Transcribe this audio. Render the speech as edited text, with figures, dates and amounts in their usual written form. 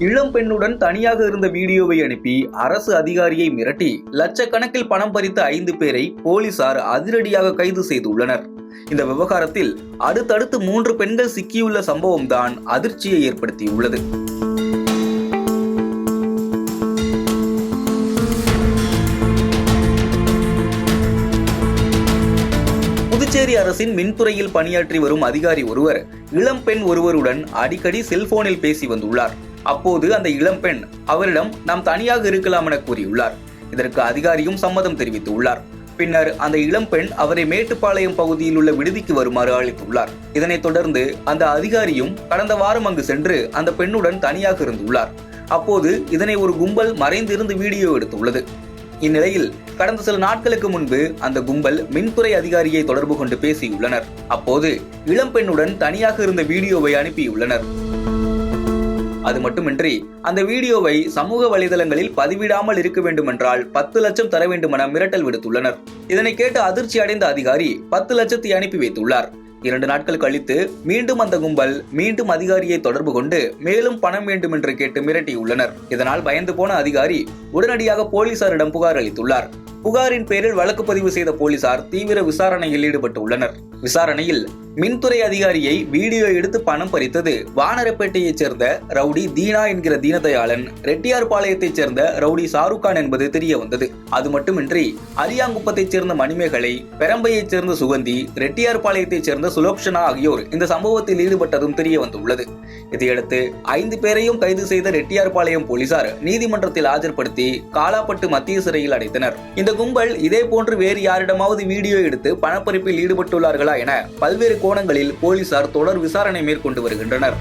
இளம் பெண்ணுடன் தனியாக இருந்த வீடியோவை அனுப்பி அரசு அதிகாரியை மிரட்டி லட்சக்கணக்கில் பணம் பறித்த 5 பேரை போலீசார் அதிரடியாக கைது செய்துள்ளனர். இந்த விவகாரத்தில் அடுத்தடுத்து 3 பெண்கள் சிக்கியுள்ள சம்பவம் தான் அதிர்ச்சியை ஏற்படுத்தியுள்ளது. புதுச்சேரி அரசின் மின்துறையில் பணியாற்றி வரும் அதிகாரி ஒருவர் இளம் பெண் ஒருவருடன் அடிக்கடி செல்போனில் பேசி வந்துள்ளார். அப்போது அந்த இளம் பெண் அவரிடம் நாம் தனியாக இருக்கலாம் என கூறியுள்ளார். இதற்கு அதிகாரியும் சம்மதம் தெரிவித்துள்ளார். பின்னர் அந்த இளம் பெண் அவரை மேட்டுப்பாளையம் பகுதியில் உள்ள விடுதிக்கு வருமாறு அழைத்துள்ளார். இதனைத் தொடர்ந்து அந்த அதிகாரியும் கடந்த வாரம் அங்கு சென்று அந்த பெண்ணுடன் தனியாக இருந்துள்ளார். அப்போது இதனை ஒரு கும்பல் மறைந்திருந்து வீடியோ எடுத்துள்ளது. இந்நிலையில் கடந்த சில நாட்களுக்கு முன்பு அந்த கும்பல் மின்துறை அதிகாரியை தொடர்பு கொண்டு பேசியுள்ளனர். அப்போது இளம் பெண்ணுடன் தனியாக இருந்த வீடியோவை அனுப்பியுள்ளனர். அது மட்டுமின்றி அந்த வீடியோவை சமூக வலைதளங்களில் பதிவிடாமல் இருக்க வேண்டுமென்றால் 10 லட்சம் தர வேண்டுமென மிரட்டல் விடுத்துள்ளனர். இதனை கேட்டு அதிர்ச்சி அடைந்த அதிகாரி 10 லட்சத்தை அனுப்பி வைத்துள்ளார். 2 நாட்கள் கழித்து மீண்டும் அந்த கும்பல் மீண்டும் அதிகாரியை தொடர்பு கொண்டு மேலும் பணம் வேண்டும் என்று கேட்டு மிரட்டியுள்ளனர். இதனால் பயந்து போன அதிகாரி உடனடியாக போலீசாரிடம் புகார் அளித்துள்ளார். புகாரின் பேரில் வழக்கு பதிவு செய்த போலீசார் தீவிர விசாரணையில் ஈடுபட்டுள்ளனர். விசாரணையில் மின்துறை அதிகாரியை வீடியோ எடுத்து பணம் பறித்தது வானரப்பேட்டையைச் சேர்ந்த ரவுடி தீனா என்கிற தீனதயாளன், ரெட்டியார்பாளையத்தைச் சேர்ந்த ரவுடி ஷாருக்கான் என்பது தெரிய வந்தது. அது மட்டுமின்றி அரியாங்குப்பத்தைச் சேர்ந்த மணிமேகலை, பெரம்பையைச் சேர்ந்த சுகந்தி, ரெட்டியார்பாளையத்தைச் சேர்ந்த சுலோக்ஷனா ஆகியோர் இந்த சம்பவத்தில் ஈடுபட்டதும் தெரிய வந்துள்ளது. இதையடுத்து 5 பேரையும் கைது செய்த ரெட்டியார்பாளையம் போலீசார் நீதிமன்றத்தில் ஆஜர்படுத்தி காலாப்பட்டு மத்திய சிறையில் அடைத்தனர். இந்த கும்பல் இதே போன்று வேறு யாரிடமாவது வீடியோ எடுத்து பணப்பறிப்பில் ஈடுபட்டுள்ளார்களா என பல்வேறு கோணங்களில் போலீசார் தொடர் விசாரணை மேற்கொண்டு வருகின்றனர்.